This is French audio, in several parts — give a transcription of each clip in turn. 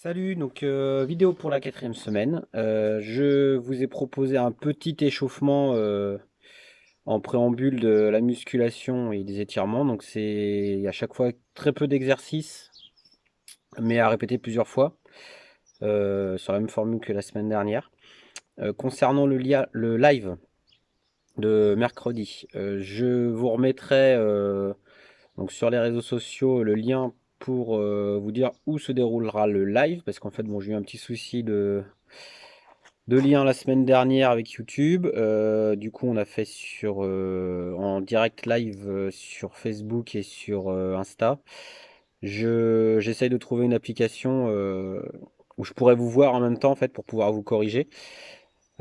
Salut, donc vidéo pour la quatrième semaine. Je vous ai proposé un petit échauffement en préambule de la musculation et des étirements. Donc c'est à chaque fois très peu d'exercices, mais à répéter plusieurs fois sur la même formule que la semaine dernière. Concernant le live de mercredi, je vous remettrai donc sur les réseaux sociaux le lien pour vous dire où se déroulera le live, parce qu'en fait bon, j'ai eu un petit souci de lien la semaine dernière avec YouTube. Du coup, on a fait en direct live sur Facebook et sur Insta. J'essaye de trouver une application où je pourrais vous voir en même temps en fait pour pouvoir vous corriger.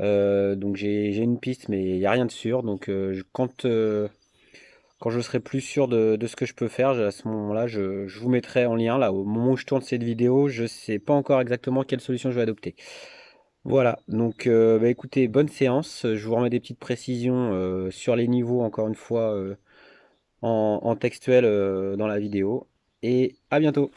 Donc j'ai une piste, mais il n'y a rien de sûr. Donc quand je serai plus sûr de ce que je peux faire, à ce moment-là, je vous mettrai en lien. Là, au moment où je tourne cette vidéo, je ne sais pas encore exactement quelle solution je vais adopter. Voilà, donc bah, écoutez, bonne séance. Je vous remets des petites précisions sur les niveaux, encore une fois, en textuel dans la vidéo. Et à bientôt.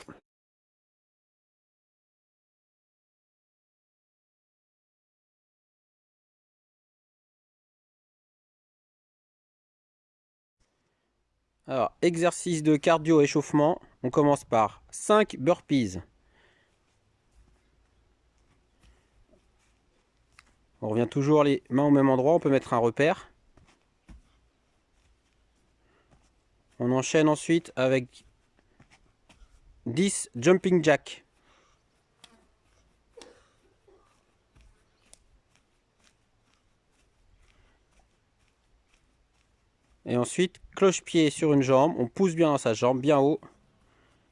Alors, exercice de cardio échauffement. On commence par 5 burpees. On revient toujours les mains au même endroit. On peut mettre un repère. On enchaîne ensuite avec 10 jumping jacks. Et ensuite, cloche-pied sur une jambe. On pousse bien dans sa jambe, bien haut.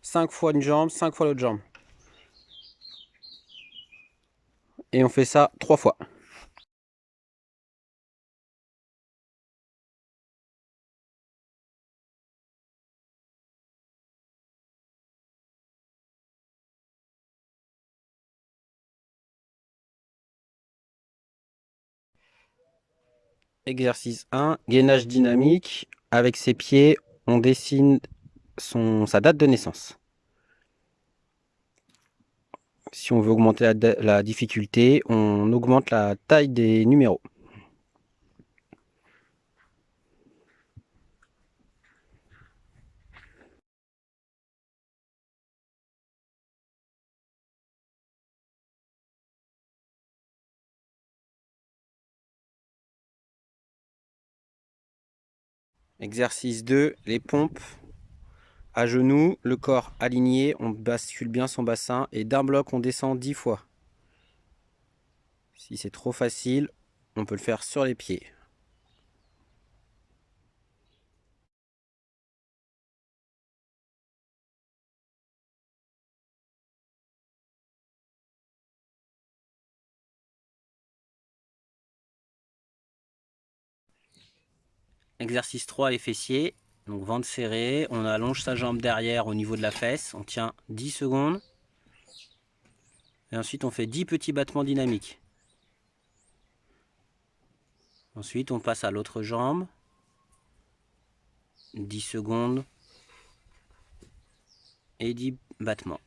5 fois une jambe, 5 fois l'autre jambe. Et on fait ça 3 fois. Exercice 1, gainage dynamique. Avec ses pieds, on dessine sa date de naissance. Si on veut augmenter la difficulté, on augmente la taille des numéros. Exercice 2, les pompes. À genoux, le corps aligné, on bascule bien son bassin et d'un bloc, on descend 10 fois. Si c'est trop facile, on peut le faire sur les pieds. Exercice 3, les fessiers. Donc ventre serré, on allonge sa jambe derrière au niveau de la fesse, on tient 10 secondes. Et ensuite on fait 10 petits battements dynamiques. Ensuite on passe à l'autre jambe. 10 secondes. Et 10 battements.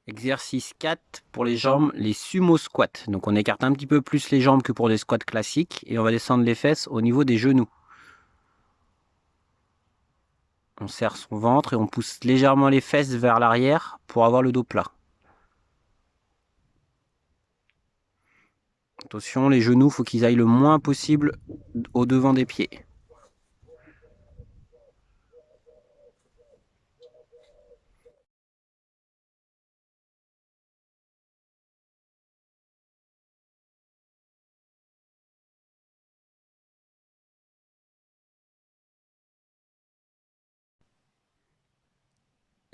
Exercice 4 pour les jambes, les sumo squats. Donc on écarte un petit peu plus les jambes que pour des squats classiques et on va descendre les fesses au niveau des genoux. On serre son ventre et on pousse légèrement les fesses vers l'arrière pour avoir le dos plat. Attention, les genoux, faut qu'ils aillent le moins possible au devant des pieds.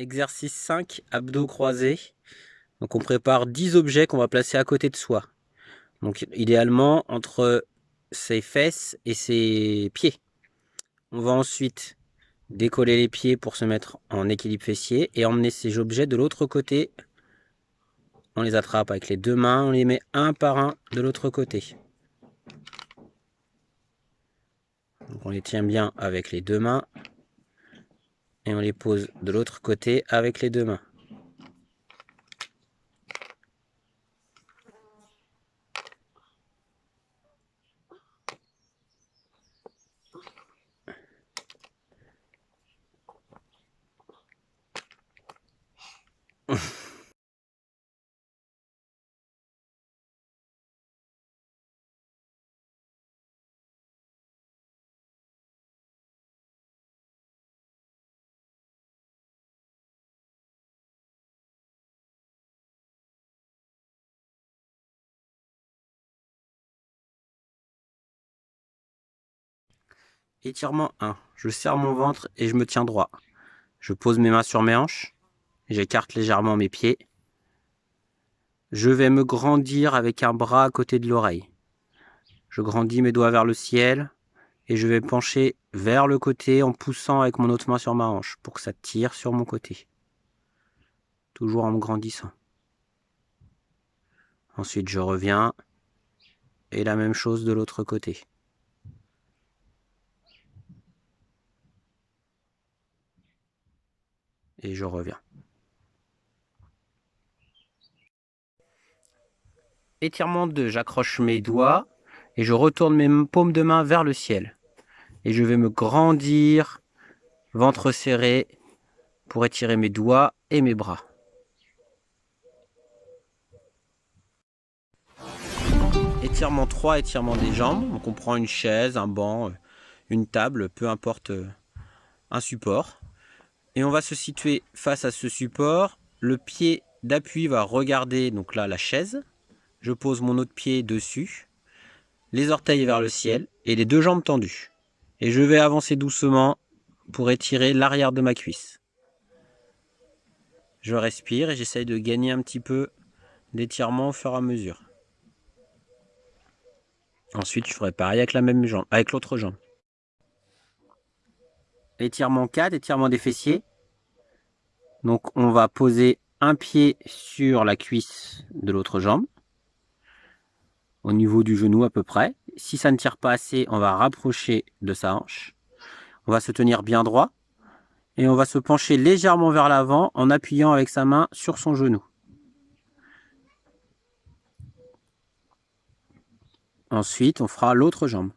Exercice 5, abdos croisés. Donc on prépare 10 objets qu'on va placer à côté de soi. Donc idéalement entre ses fesses et ses pieds. On va ensuite Décoller les pieds pour se mettre en équilibre fessier et emmener ces objets de l'autre côté. On les attrape avec les deux mains, on les met un par un de l'autre côté. Donc on les tient bien avec les deux mains et on les pose de l'autre côté avec les deux mains. Étirement 1. Je serre mon ventre et je me tiens droit. Je pose mes mains sur mes hanches. J'écarte légèrement mes pieds. Je vais me grandir avec un bras à côté de l'oreille. Je grandis mes doigts vers le ciel et je vais pencher vers le côté en poussant avec mon autre main sur ma hanche pour que ça tire sur mon côté. Toujours en me grandissant. Ensuite, je reviens et la même chose de l'autre côté. Et je reviens. Étirement 2, j'accroche mes doigts et je retourne mes paumes de main vers le ciel. Et je vais me grandir, ventre serré, pour étirer mes doigts et mes bras. Étirement 3, étirement des jambes. Donc on prend une chaise, un banc, une table, peu importe un support. Et on va se situer face à ce support. Le pied d'appui va regarder donc là la chaise. Je pose mon autre pied dessus. Les orteils vers le ciel et les deux jambes tendues. Et je vais avancer doucement pour étirer l'arrière de ma cuisse. Je respire et j'essaye de gagner un petit peu d'étirement au fur et à mesure. Ensuite, je ferai pareil avec la même jambe, avec l'autre jambe. Étirement 4, étirement des fessiers. Donc on va poser un pied sur la cuisse de l'autre jambe, au niveau du genou à peu près. Si ça ne tire pas assez, on va rapprocher de sa hanche. On va se tenir bien droit et on va se pencher légèrement vers l'avant en appuyant avec sa main sur son genou. Ensuite, on fera l'autre jambe.